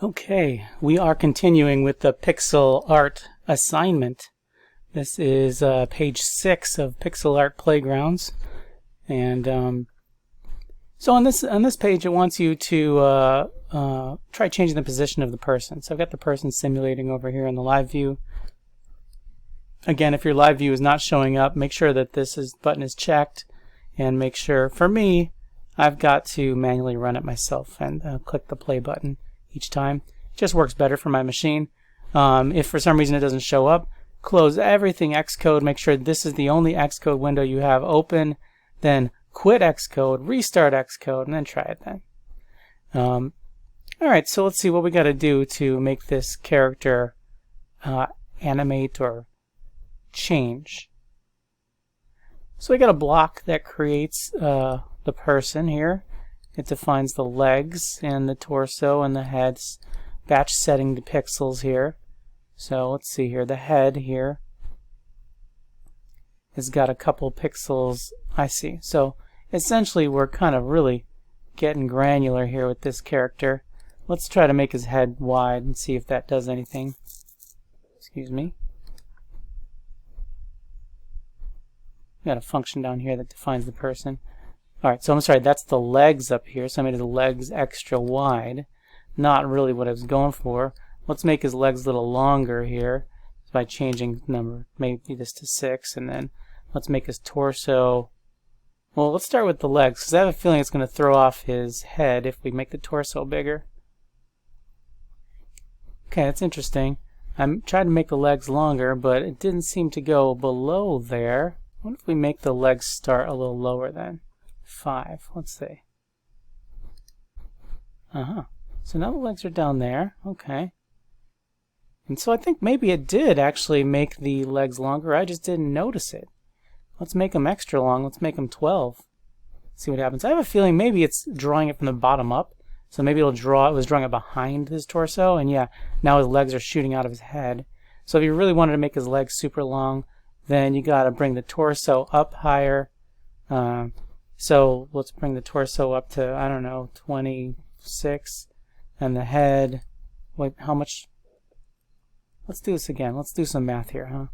Okay, we are continuing with the pixel art assignment. This is page 6 of Pixel Art Playgrounds, and so on this page it wants you to try changing the position of the person. So I've got the person simulating over here in the live view. Again, if your live view is not showing up, make sure that button is checked, and make sure, for me, I've got to manually run it myself and click the play button each time. It just works better for my machine. If for some reason it doesn't show up, close everything Xcode, make sure this is the only Xcode window you have open, then quit Xcode, restart Xcode, and then try it then. Alright, so let's see what we got to do to make this character animate or change. So we got a block that creates the person here. It defines the legs and the torso and the heads, batch setting the pixels here. So let's see here, the head here has got a couple pixels. I see. So essentially we're kind of really getting granular here with this character. Let's try to make his head wide and see if that does anything. Excuse me. We got a function down here that defines the person. Alright, so I'm sorry, that's the legs up here, so I made the legs extra wide. Not really what I was going for. Let's make his legs a little longer here by changing number, maybe this to 6, and then let's make his torso. Well, let's start with the legs, because I have a feeling it's going to throw off his head if we make the torso bigger. Okay, that's interesting. I'm trying to make the legs longer, but it didn't seem to go below there. What if we make the legs start a little lower then? 5, let's see. So now the legs are down there. Okay. And so I think maybe it did actually make the legs longer. I just didn't notice it. Let's make them extra long. Let's make them 12. See what happens. I have a feeling maybe it's drawing it from the bottom up. So maybe it was drawing it behind his torso, and yeah, now his legs are shooting out of his head. So if you really wanted to make his legs super long, then you got to bring the torso up higher. So let's bring the torso up to, I don't know, 26, and the head, wait, how much? Let's do this again. Let's do some math here, huh?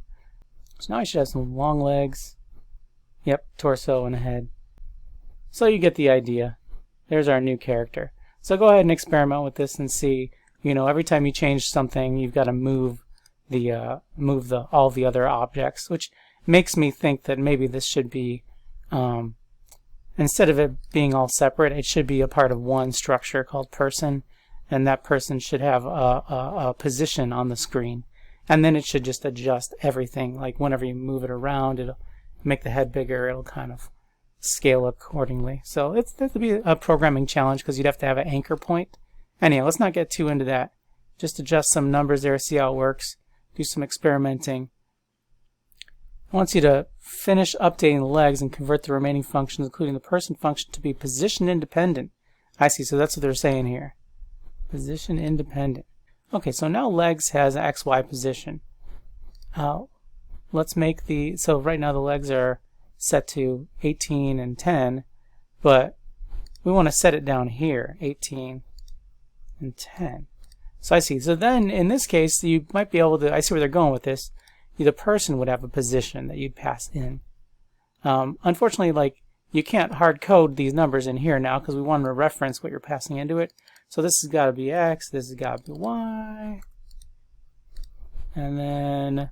So now I should have some long legs. Yep, torso and a head. So you get the idea. There's our new character. So go ahead and experiment with this and see, every time you change something, you've got to move all the other objects, which makes me think that maybe this should be, instead of it being all separate, it should be a part of one structure called person, and that person should have a position on the screen, and then it should just adjust everything. Like whenever you move it around, it'll make the head bigger, it'll kind of scale accordingly. So that'd be a programming challenge because you'd have to have an anchor point. Anyhow, let's not get too into that. Just adjust some numbers there, see how it works. Do some experimenting. I want you to finish updating the legs and convert the remaining functions, including the person function, to be position independent. I see, so that's what they're saying here. Position independent. Okay, so now legs has an XY position. Let's make so right now the legs are set to 18 and 10, but we want to set it down here, 18 and 10. So I see. So then, in this case, you might be able to, I see where they're going with this, the person would have a position that you'd pass in. Unfortunately, you can't hard code these numbers in here now because we want to reference what you're passing into it. So this has got to be X, this has got to be Y, and then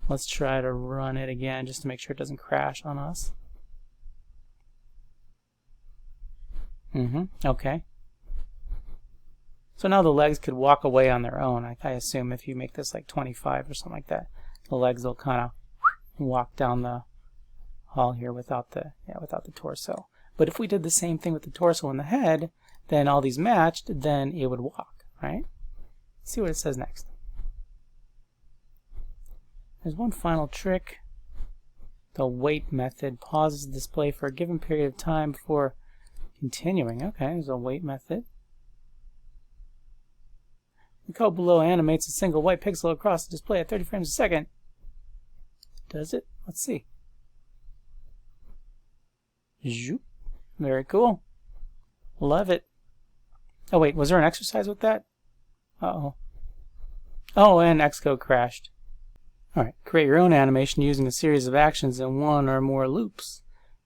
let's try to run it again just to make sure it doesn't crash on us. Okay. So now the legs could walk away on their own. I assume if you make this like 25 or something like that, the legs will kind of walk down the hall here without the torso. But if we did the same thing with the torso and the head, then all these matched, then it would walk, right? Let's see what it says next. There's one final trick. The wait method pauses the display for a given period of time before continuing. Okay, there's a wait method. The code below animates a single white pixel across the display at 30 frames a second. Does it? Let's see. Zoop. Very cool. Love it. Oh wait, was there an exercise with that? Uh-oh. Oh, and Xcode crashed. Alright, create your own animation using a series of actions in one or more loops.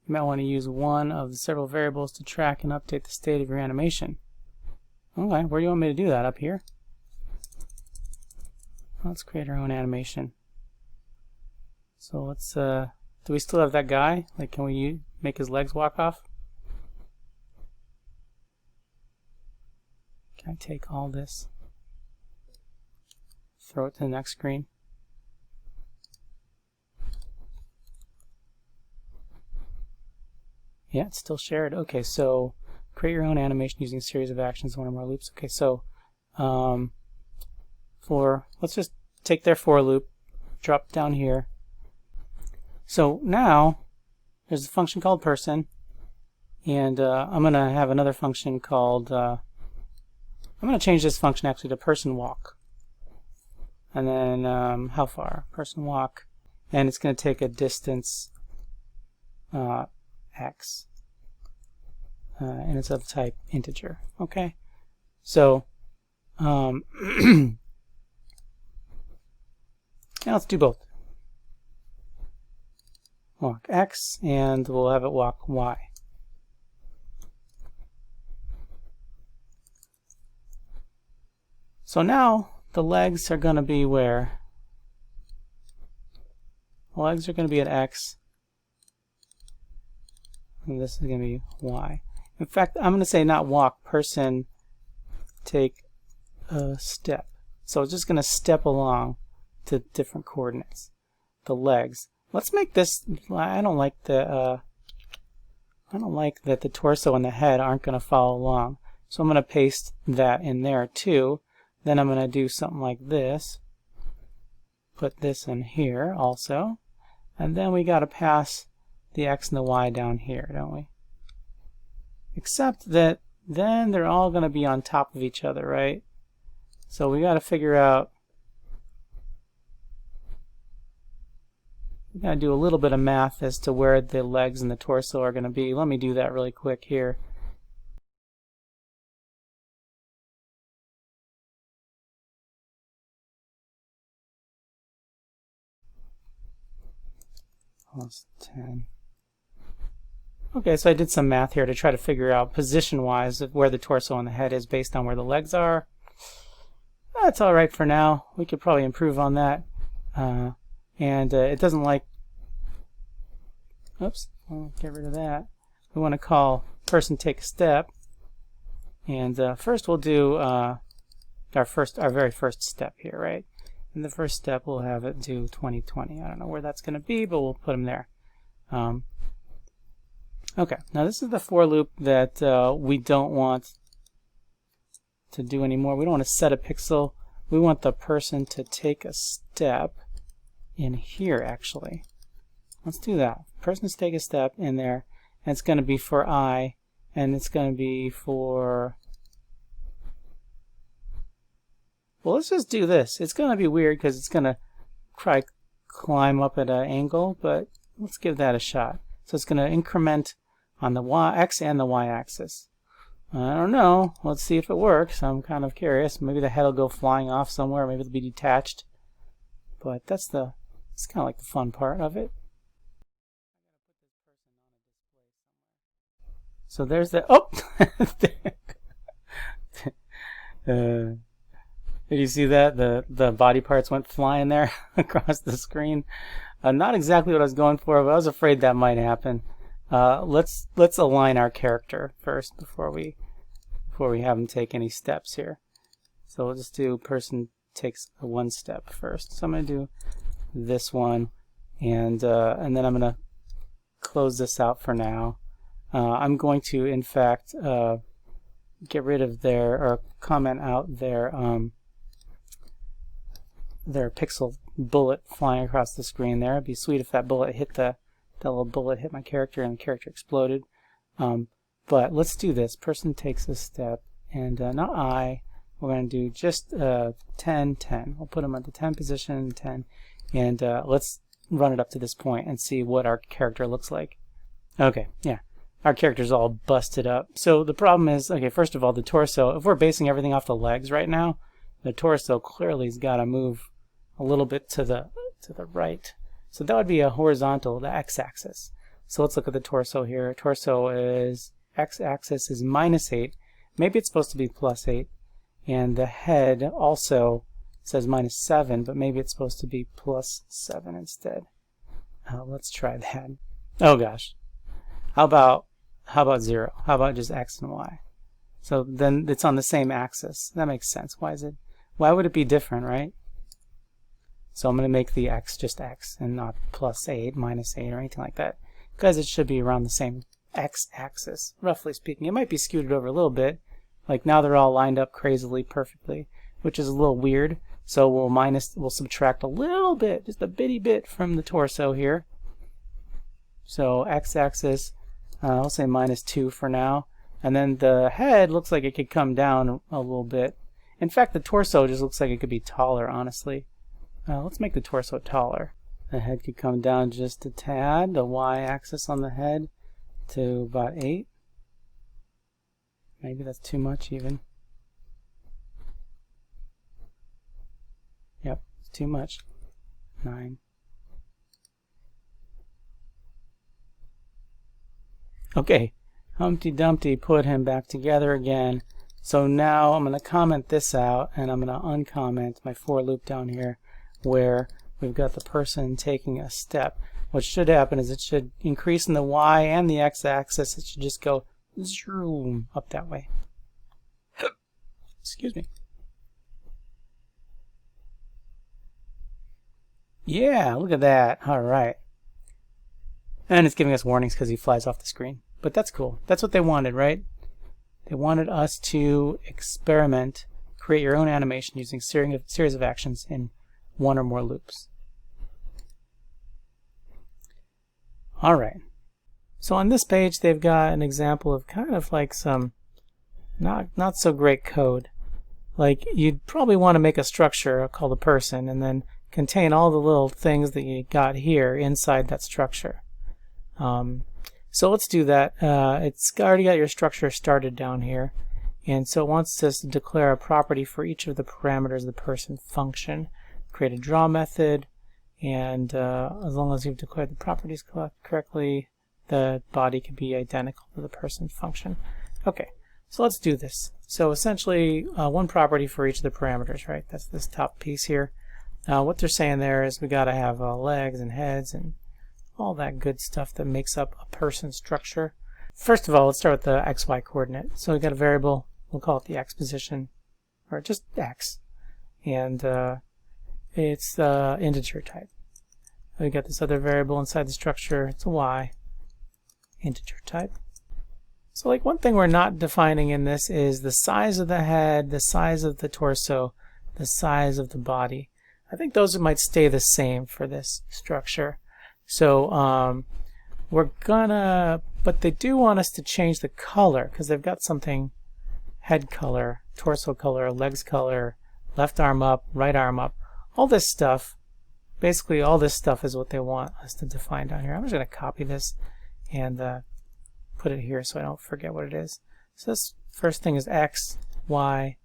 You might want to use one of the several variables to track and update the state of your animation. Okay, where do you want me to do that? Up here? Let's create our own animation. So let's, do we still have that guy? Like, can we make his legs walk off? Can I take all this? Throw it to the next screen? Yeah, it's still shared. Okay, so create your own animation using a series of actions, one or more loops. Okay, so let's just take their for loop, drop it down here. So now there's a function called person, and I'm going to have another function called, I'm going to change this function actually to person walk. And then how far? Person walk, and it's going to take a distance x, and it's of type integer. Okay, so now let's do both. Walk x, and we'll have it walk y. So now the legs are going to be where? The legs are going to be at x, and this is going to be y. In fact, I'm going to say not walk, person take a step. So it's just going to step along to different coordinates. The legs. Let's make this. I don't like that the torso and the head aren't going to follow along. So I'm going to paste that in there too. Then I'm going to do something like this. Put this in here also. And then we got to pass the x and the y down here, don't we? Except that then they're all going to be on top of each other, right? So we got to figure out. We got to do a little bit of math as to where the legs and the torso are going to be. Let me do that really quick here. Plus 10. Okay, so I did some math here to try to figure out position-wise where the torso and the head is based on where the legs are. That's all right for now. We could probably improve on that. And it doesn't like. Oops, I'll get rid of that. We want to call person take a step. And first we'll do our very first step here, right? In the first step, we'll have it do 2020. I don't know where that's going to be, but we'll put them there. Okay, now this is the for loop that we don't want to do anymore. We don't want to set a pixel. We want the person to take a step in here, actually. Let's do that. Person to take a step in there, and it's going to be for I, and it's going to be for... Well, let's just do this. It's going to be weird because it's going to try climb up at an angle, but let's give that a shot. So it's going to increment on the x and the y-axis. I don't know. Let's see if it works. I'm kind of curious. Maybe the head will go flying off somewhere. Maybe it'll be detached. But it's kind of like the fun part of it. So there's the... Oh! Did you see that? The body parts went flying there across the screen. Not exactly what I was going for, but I was afraid that might happen. Let's align our character first before we have him take any steps here. So we'll just do person takes one step first. So I'm going to do this one, and then I'm going to close this out for now. I'm going to, in fact, get rid of or comment out their pixel bullet flying across the screen there. It'd be sweet if that bullet hit that little bullet hit my character and the character exploded. But let's do this. Person takes a step, and not I. We're going to do just 10, 10. We'll put them at the 10 position, 10, and let's run it up to this point and see what our character looks like. Okay, yeah. Our character's all busted up. So the problem is, okay, first of all, the torso, if we're basing everything off the legs right now, the torso clearly has got to move a little bit to the right. So that would be a horizontal, the x-axis. So let's look at the torso here. Torso is x-axis is -8. Maybe it's supposed to be +8. And the head also says -7, but maybe it's supposed to be +7 instead. Let's try that. Oh gosh. How about 0? How about just x and y? So then it's on the same axis. That makes sense. Why would it be different, right? So I'm going to make the x just x and not +8, -8, or anything like that, because it should be around the same x-axis, roughly speaking. It might be scooted over a little bit. Like now they're all lined up crazily perfectly, which is a little weird. So we'll subtract a little bit, just a bitty bit from the torso here. So x-axis, I'll say -2 for now. And then the head looks like it could come down a little bit. In fact, the torso just looks like it could be taller, honestly. Let's make the torso taller. The head could come down just a tad, the y-axis on the head, to about 8. Maybe that's too much even. Yep, it's too much. 9. Okay, Humpty Dumpty put him back together again. So now I'm going to comment this out, and I'm going to uncomment my for loop down here where we've got the person taking a step. What should happen is it should increase in the y and the x-axis. It should just go zoom up that way. Excuse me. Yeah, look at that. All right. And it's giving us warnings because he flies off the screen. But that's cool. That's what they wanted, right? They wanted us to experiment, create your own animation using series of actions in one or more loops. All right. So on this page, they've got an example of kind of like some not so great code. Like you'd probably want to make a structure called a person and then contain all the little things that you got here inside that structure. So let's do that. It's already got your structure started down here, and so it wants us to declare a property for each of the parameters of the person function. Create a draw method, and as long as you've declared the properties correctly, the body can be identical to the person function. Okay, so let's do this. So essentially, one property for each of the parameters, right? That's this top piece here. What they're saying there is we got to have legs and heads and all that good stuff that makes up a person structure. First of all, let's start with the xy coordinate. So we've got a variable, we'll call it the x position, or just x, and it's integer type. We got this other variable inside the structure, it's a y, integer type. So like one thing we're not defining in this is the size of the head, the size of the torso, the size of the body. I think those might stay the same for this structure. So we're gonna, but they do want us to change the color because they've got something, head color, torso color, legs color, left arm up, right arm up, all this stuff. Basically all this stuff is what they want us to define down here. I'm just going to copy this and put it here so I don't forget what it is. So this first thing is x, y,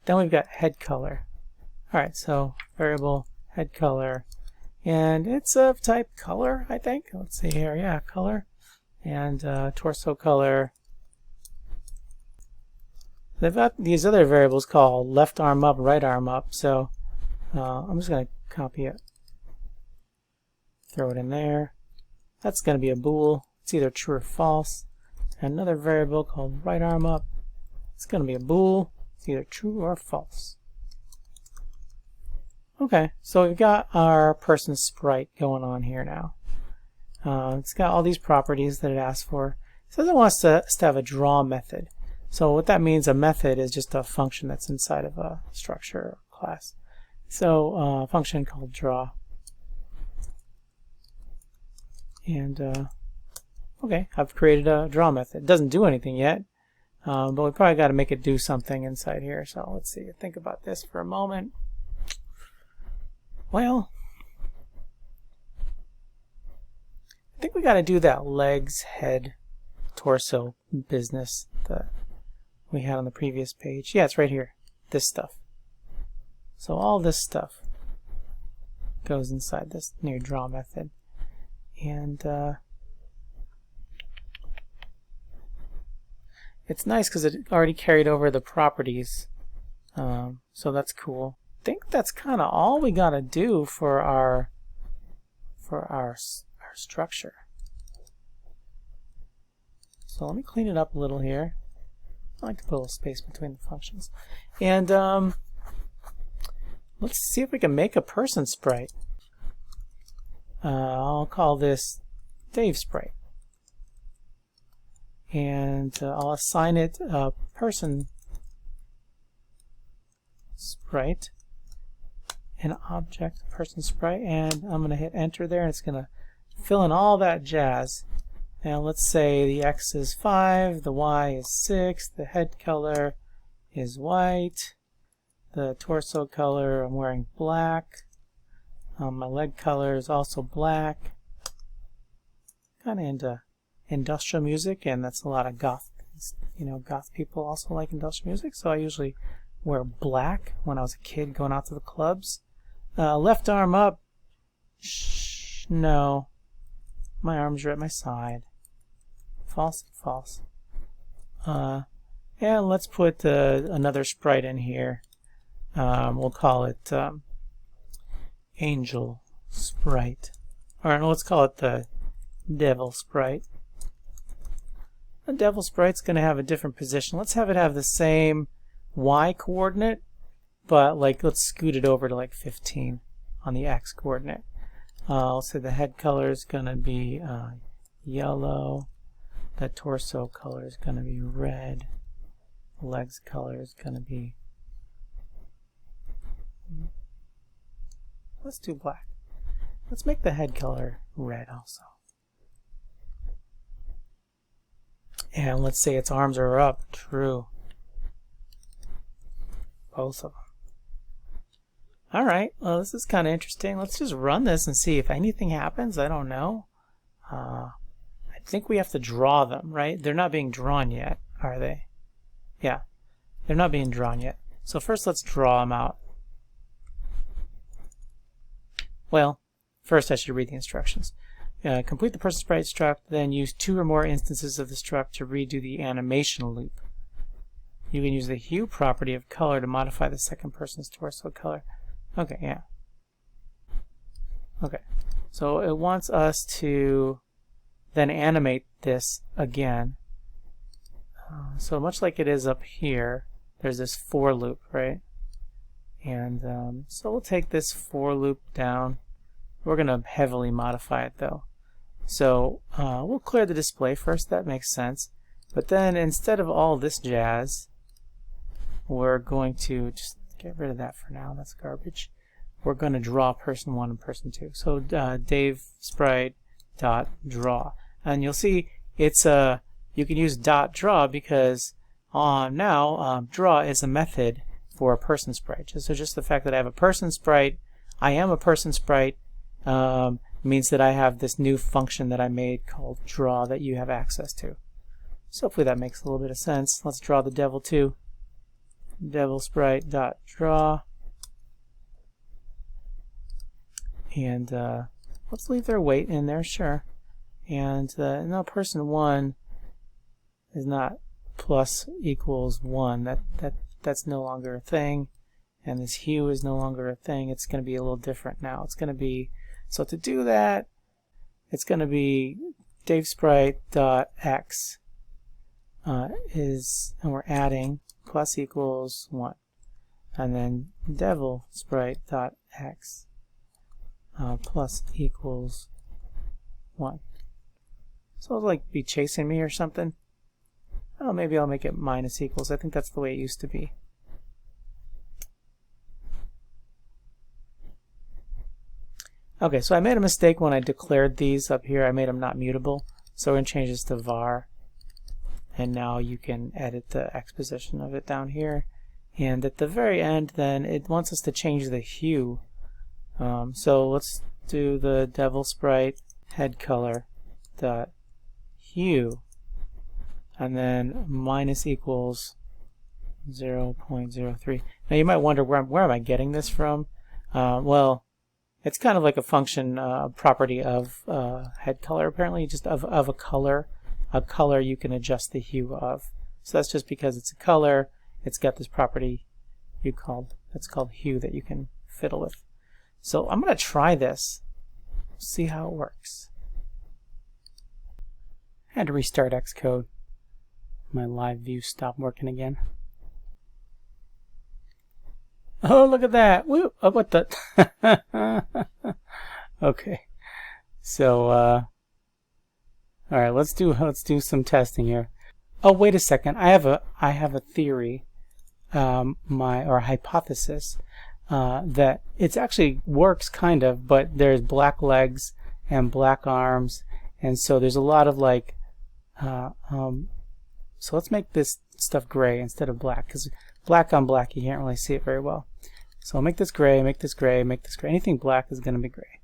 then we've got head color. Alright, so variable head color, and it's of type color, I think. Let's see here, yeah, color, and torso color. They've got these other variables called left arm up, right arm up, so I'm just going to copy it, throw it in there. That's going to be a bool. It's either true or false. And another variable called right arm up. It's going to be a bool. It's either true or false. Okay, so we've got our person sprite going on here now. It's got all these properties that it asks for. It says it wants us to have a draw method. So what that means, a method is just a function that's inside of a structure or class. So a function called draw. And okay, I've created a draw method. It doesn't do anything yet, but we probably got to make it do something inside here. So let's see, think about this for a moment. Well, I think we got to do that legs, head, torso business that we had on the previous page. Yeah, it's right here. This stuff. So all this stuff goes inside this near draw method. And it's nice because it already carried over the properties. So that's cool. I think that's kind of all we got to do for our structure. So let me clean it up a little here. I like to put a little space between the functions. And let's see if we can make a person sprite. I'll call this Dave Sprite. And I'll assign it a person sprite, an object person sprite, and I'm going to hit enter there, and it's going to fill in all that jazz. Now let's say the X is 5, the Y is 6, the head color is white, the torso color I'm wearing black, my leg color is also black. Kind of into industrial music, and that's a lot of goth. Goth people also like industrial music, so I usually wear black when I was a kid going out to the clubs. Left arm up. Shh, no. My arms are at my side. False, false. And let's put another sprite in here. We'll call it Angel Sprite. Or no, let's call it the Devil Sprite. The Devil Sprite's going to have a different position. Let's have it have the same Y coordinate, but let's scoot it over to 15 on the X coordinate. I'll say the head color is going to be yellow. The torso color is going to be red. The legs color is going to be... Let's do black. Let's make the head color red also. And let's say its arms are up. True. Both of them. Alright, well this is kind of interesting. Let's just run this and see if anything happens. I don't know. I think we have to draw them, right? They're not being drawn yet, are they? Yeah, they're not being drawn yet. So first let's draw them out. Well, first I should read the instructions. Complete the person sprite struct, then use 2 or more instances of the struct to redo the animation loop. You can use the hue property of color to modify the second person's torso color. Okay, yeah. Okay, so it wants us to then animate this again. So much like it is up here, there's this for loop, right? And so we'll take this for loop down. We're going to heavily modify it though. So we'll clear the display first, that makes sense. But then instead of all this jazz, we're going to just get rid of that for now, that's garbage. We're going to draw person 1 and person 2. So Dave Sprite dot draw. And you'll see it's you can use dot draw because now draw is a method for a person sprite. So just the fact that I have a person sprite, I am a person sprite, means that I have this new function that I made called draw that you have access to. So hopefully that makes a little bit of sense. Let's draw the devil too. Devil sprite dot draw. And let's leave their weight in there, sure. And now person 1 is not plus equals 1. That's no longer a thing. And this hue is no longer a thing. It's going to be a little different now. It's going to be, so to do that, it's going to be DaveSprite.x and we're adding plus equals 1. And then DevilSprite.x plus equals 1. So it'll be chasing me or something. Oh, maybe I'll make it minus equals. I think that's the way it used to be. Okay, so I made a mistake when I declared these up here. I made them not mutable. So we're going to change this to var. And now you can edit the X position of it down here. And at the very end, then, it wants us to change the hue. So let's do the Devil Sprite head color dot hue. And then minus equals 0.03. Now you might wonder where am I getting this from? Well, it's kind of like a function property of head color, apparently, just of a color. A color you can adjust the hue of. So that's just because it's a color, it's got this property that's called hue that you can fiddle with. So I'm going to try this, see how it works. I had to restart Xcode. My live view stopped working again. Oh, look at that! Woo! Oh, what the? Okay. So, all right. Let's do some testing here. Oh, wait a second. I have a theory, or hypothesis, that it actually works kind of, but there's black legs and black arms, and so there's a lot of like. So let's make this stuff gray instead of black, because black on black you can't really see it very well. So I'll make this gray, make this gray, make this gray. Anything black is going to be gray.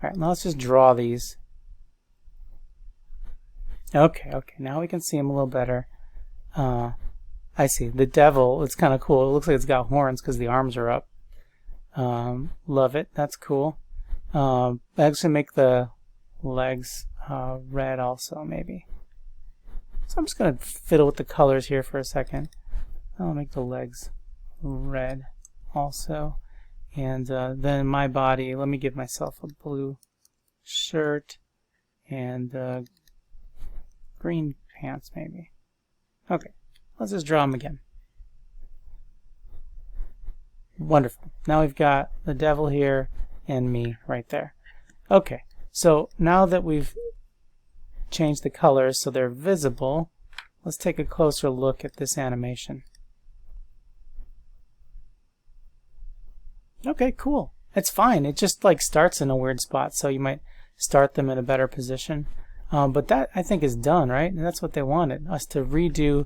All right, now let's just draw these. Okay, now we can see them a little better. I see. The devil, it's kind of cool. It looks like it's got horns because the arms are up. Love it. That's cool. I actually make the legs red also, maybe. So I'm just going to fiddle with the colors here for a second. I'll make the legs red also. And then my body, let me give myself a blue shirt and green pants maybe. Okay, let's just draw them again. Wonderful. Now we've got the devil here and me right there. Okay, so now that we've changed the colors so they're visible, let's take a closer look at this animation. Okay, cool. It's fine. It just like starts in a weird spot, so you might start them in a better position. But that, I think, is done, right? And that's what they wanted, us to redo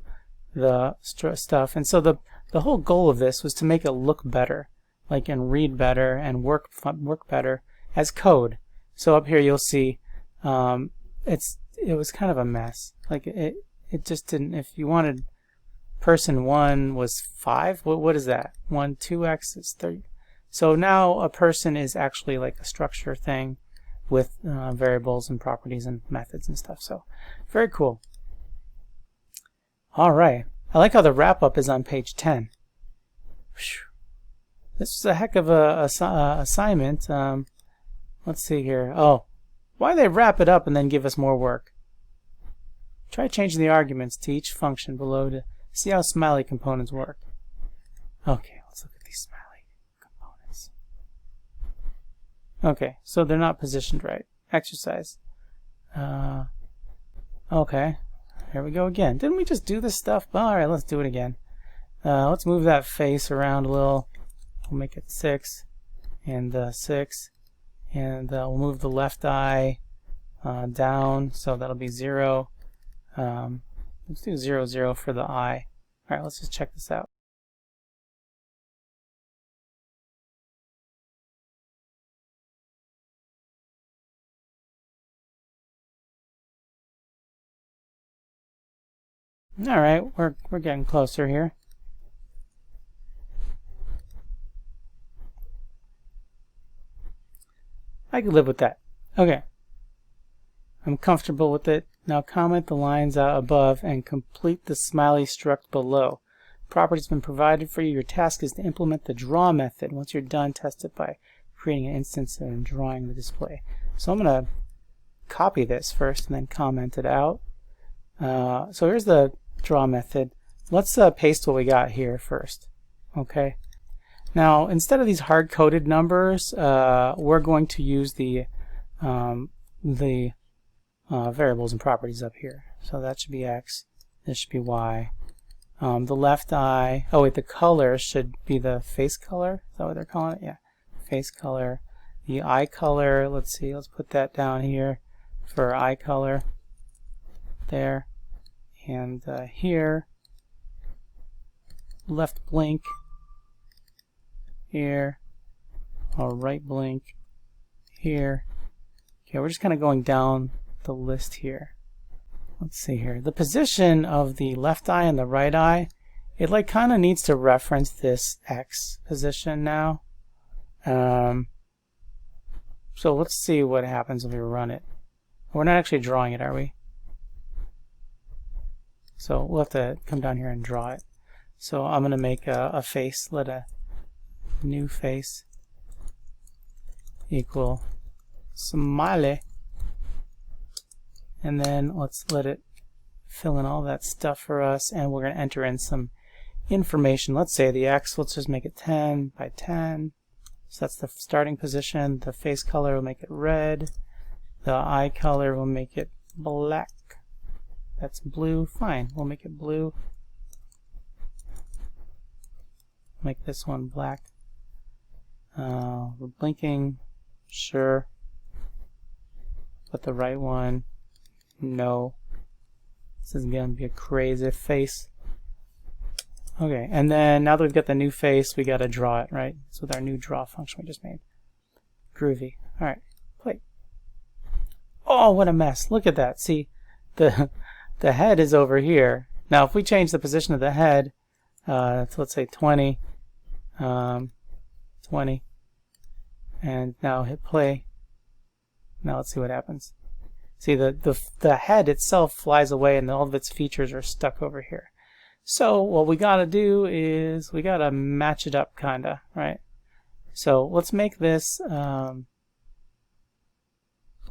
the stuff. And so the whole goal of this was to make it look better, like, and read better and work better as code. So up here you'll see it was kind of a mess. Like it just didn't. If you wanted person 1 was 5, what is that? 1 2x is 30. So now a person is actually like a structure thing with variables and properties and methods and stuff. So very cool. All right. I like how the wrap-up is on page 10. Whew. This is a heck of a assignment. Let's see here. Oh, why they wrap it up and then give us more work? Try changing the arguments to each function below to see how smiley components work. Okay, let's look at these smiley components. Okay, so they're not positioned right. Exercise. Okay, here we go again. Didn't we just do this stuff? All right, let's do it again. Let's move that face around a little. We'll make it 6 and 6. And we'll move the left eye down, so that'll be 0. Let's do 0, 0 for the eye. All right, let's just check this out. All right, we're getting closer here. I could live with that. Okay. I'm comfortable with it. Now comment the lines out above and complete the smiley struct below. Property's been provided for you. Your task is to implement the draw method. Once you're done, test it by creating an instance and drawing the display. So I'm going to copy this first and then comment it out. So here's the draw method. Let's paste what we got here first. Okay. Now, instead of these hard-coded numbers, we're going to use the variables and properties up here. So that should be X. This should be Y. The left eye. Oh wait, the color should be the face color. Is that what they're calling it? Yeah, face color. The eye color. Let's see. Let's put that down here for eye color. There, and here. Left blink. Here, or right blink here. Okay, we're just kind of going down the list here. Let's see here. The position of the left eye and the right eye it like kind of needs to reference this X position now. So let's see what happens if we run it. We're not actually drawing it, are we? So we'll have to come down here and draw it. So I'm going to make a face, let a new face equal smiley. And then let's let it fill in all that stuff for us, and we're going to enter in some information. Let's say the X, let's just make it 10 by 10. So that's the starting position. The face color will make it red. The eye color will make it black. That's blue. Fine, we'll make it blue. Make this one black. We're blinking. Sure. But the right one, no. This is going to be a crazy face. Okay, and then now that we've got the new face, we got to draw it, right? It's with our new draw function we just made. Groovy. All right, play. Oh, what a mess! Look at that. See, the head is over here. Now, if we change the position of the head to let's say 20, 20, and now hit play. Now let's see what happens. See, the head itself flies away, and all of its features are stuck over here. So what we got to do is we got to match it up, kinda, right? So let's make this.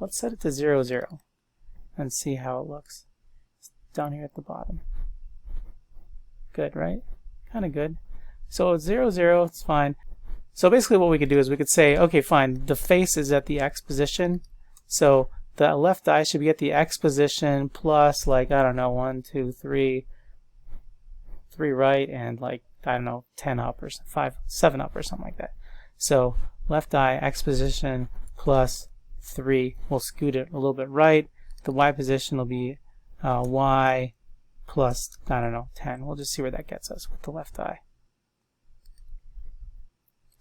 Let's set it to 0, 0, and see how it looks. It's down here at the bottom. Good, right? Kind of good. So it's 0, 0. It's fine. So basically, what we could do is we could say, okay, fine. The face is at the X position, so the left eye should be at the X position plus, like, I don't know, 1, 2, 3 right, and like, I don't know, 10 up or 7 up or something like that. So left eye X position plus 3. We'll scoot it a little bit right. The Y position will be Y plus, I don't know, 10. We'll just see where that gets us with the left eye.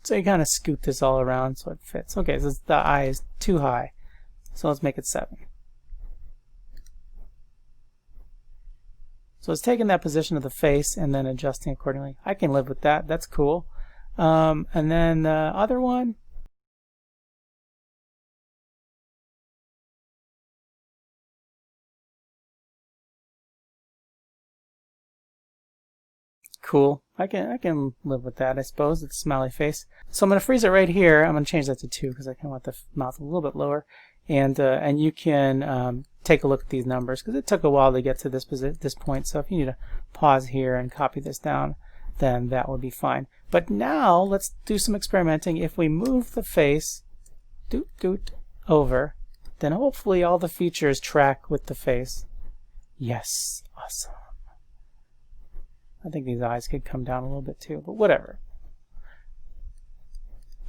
So you kind of scoot this all around so it fits. Okay, so the eye is too high. So let's make it 7. So it's taking that position of the face and then adjusting accordingly. I can live with that. That's cool. And then the other one. Cool. I can live with that, I suppose. It's a smiley face. So I'm going to freeze it right here. I'm going to change that to 2 because I kind of want the mouth a little bit lower. And you can take a look at these numbers because it took a while to get to this point. So if you need to pause here and copy this down, then that would be fine. But now let's do some experimenting. If we move the face over, then hopefully all the features track with the face. Yes, awesome. I think these eyes could come down a little bit too, but whatever.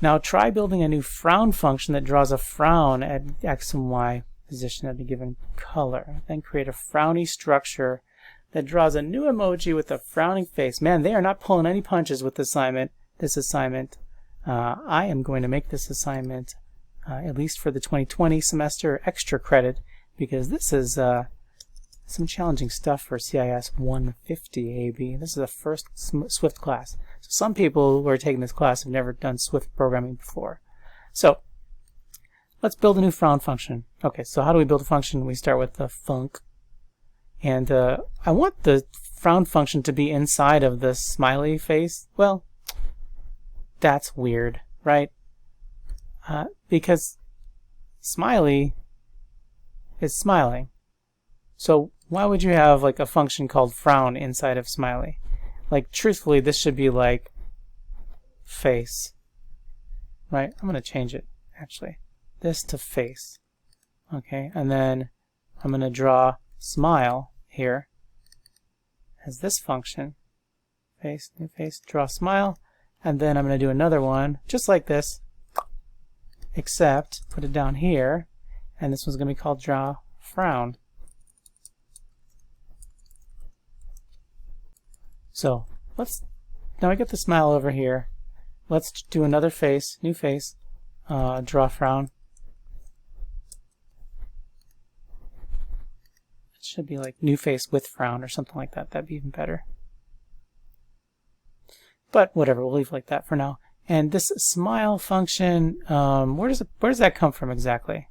Now try building a new frown function that draws a frown at X and Y position at a given color. Then create a frowny structure that draws a new emoji with a frowning face. Man, they are not pulling any punches with this assignment. I am going to make this assignment, at least for the 2020 semester, extra credit, because this is some challenging stuff for CIS 150 AB. This is the first Swift class. So some people who are taking this class have never done Swift programming before. So let's build a new frown function. Okay, so how do we build a function? We start with the func. And I want the frown function to be inside of the smiley face. Well, that's weird, right? Because smiley is smiling. So why would you have like a function called frown inside of smiley? Like, truthfully, this should be like face, right? I'm going to change it, actually. This to face. Okay, and then I'm going to draw smile here as this function. Face, new face, draw smile. And then I'm going to do another one, just like this, except put it down here. And this one's going to be called draw frown. So now I get the smile over here. Let's do another face, new face, draw frown. It should be like new face with frown or something like that. That'd be even better. But whatever, we'll leave it like that for now. And this smile function, where does that come from exactly?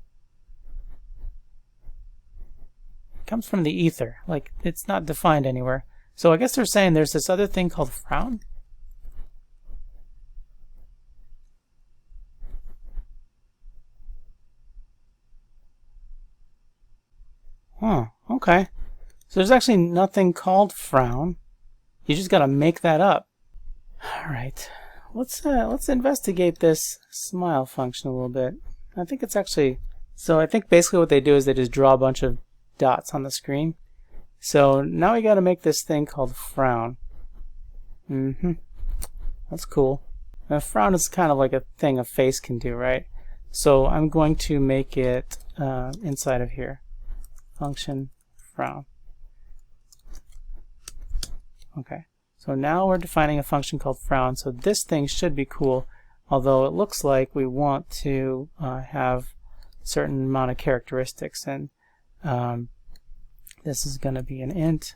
It comes from the ether. Like, it's not defined anywhere. So I guess they're saying there's this other thing called frown. Huh, okay. So there's actually nothing called frown. You just gotta make that up. Alright. Let's investigate this smile function a little bit. I think it's actually... So I think basically what they do is they just draw a bunch of dots on the screen. So now we gotta make this thing called frown. That's cool. Now, frown is kind of like a thing a face can do, right? So I'm going to make it inside of here. Function frown. Okay, so now we're defining a function called frown. So this thing should be cool, although it looks like we want to have a certain amount of characteristics. And this is going to be an int,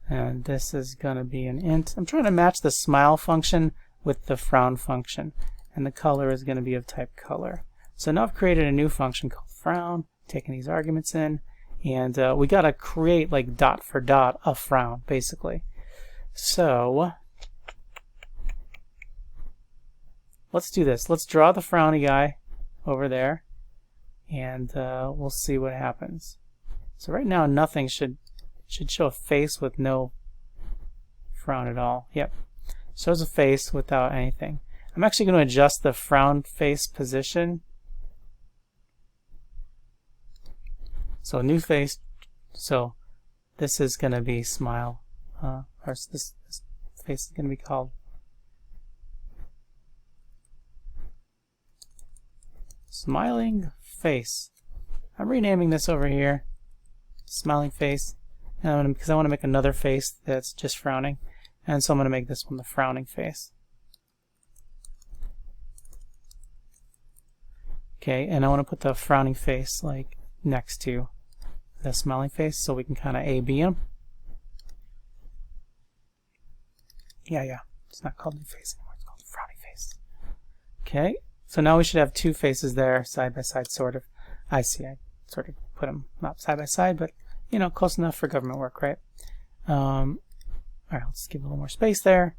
and this is going to be an int. I'm trying to match the smile function with the frown function, and the color is going to be of type color. So now I've created a new function called frown, taking these arguments in. And we got to create like dot for dot a frown, basically. So let's do this. Let's draw the frowny guy over there, and we'll see what happens. So right now, nothing should show a face with no frown at all. Yep, shows a face without anything. I'm actually going to adjust the frown face position. So new face, so this is going to be smile, or this face is going to be called smiling face. I'm renaming this over here, smiling face, because I want to make another face that's just frowning, and so I'm going to make this one the frowning face. Okay, and I want to put the frowning face like next to the smiling face so we can kind of A-B them. Yeah, it's not called new face anymore, it's called frowny face. Okay, so now we should have two faces there side by side, sort of. I sort of put them not side by side, but you know, close enough for government work, right? Alright, let's give a little more space there.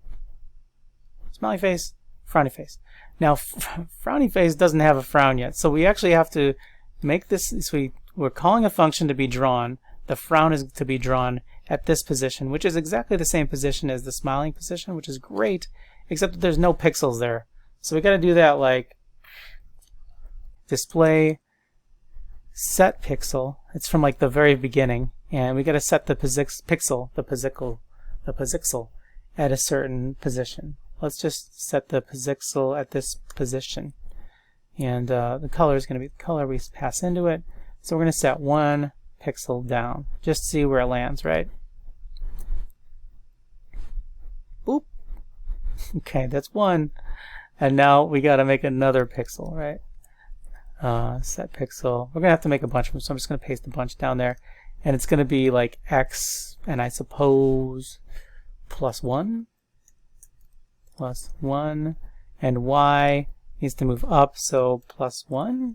Smiley face, frowny face. Now, frowny face doesn't have a frown yet, so we actually have to make this, so we're calling a function to be drawn. The frown is to be drawn at this position, which is exactly the same position as the smiling position, which is great, except that there's no pixels there. So we got to do that like display set pixel. It's from like the very beginning, and we got to set the pixel at a certain position. Let's just set the pixel at this position. And the color is going to be the color we pass into it. So we're going to set 1 pixel down. Just see where it lands, right? Boop. Okay, that's 1. And now we got to make another pixel, right? Set pixel. We're going to have to make a bunch of them, so I'm just going to paste a bunch down there. And it's going to be like X, and I suppose +1. +1. And Y needs to move up, so +1.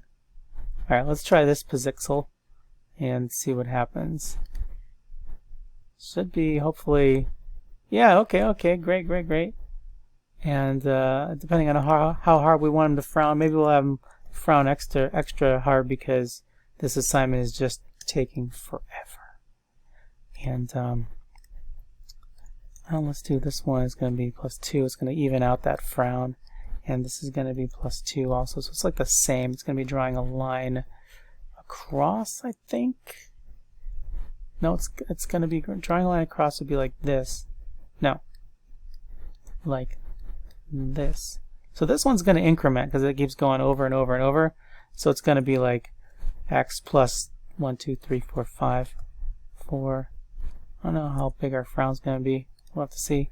Alright, let's try this pixel and see what happens. Should be, hopefully, yeah, okay, great. And depending on how hard we want him to frown, maybe we'll have him frown extra hard because this assignment is just taking forever. And let's do this one. It's going to be +2. It's going to even out that frown. And this is going to be +2 also. So it's like the same. It's going to be drawing a line across, I think. No, it's going to be drawing a line across would be like this. No. Like this. So this one's going to increment because it keeps going over and over and over. So it's going to be like X plus 1, 2, 3, 4, 5, 4. I don't know how big our frown's going to be. We'll have to see.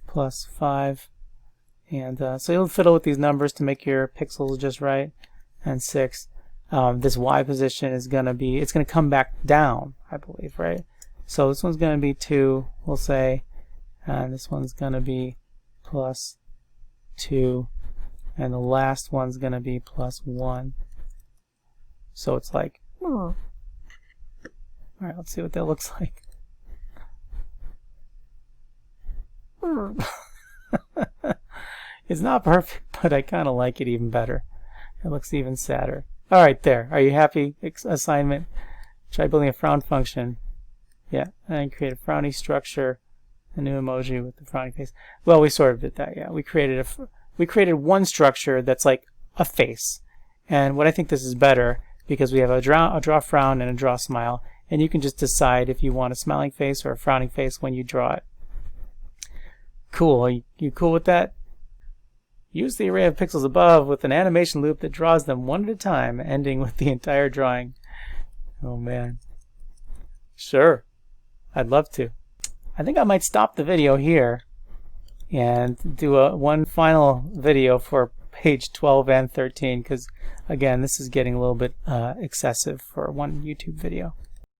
+5. And so you'll fiddle with these numbers to make your pixels just right. And 6. This Y position is going to be, it's going to come back down, I believe, right? So this one's going to be 2, we'll say. And this one's going to be plus 2, and the last one's going to be plus 1. So it's like, all right, let's see what that looks like. It's not perfect, but I kind of like it even better. It looks even sadder. All right, there. Are you happy? Assignment. Try building a frown function. Yeah, and create a frowny structure, a new emoji with the frowny face. Well, we sort of did that. Yeah, we created one structure that's like a face. And what I think this is better because we have a draw frown and a draw smile, and you can just decide if you want a smiling face or a frowning face when you draw it. Cool. Are you cool with that? Use the array of pixels above with an animation loop that draws them one at a time, ending with the entire drawing. Oh man. Sure. I'd love to. I think I might stop the video here and do one final video for page 12 and 13 because, again, this is getting a little bit excessive for one YouTube video.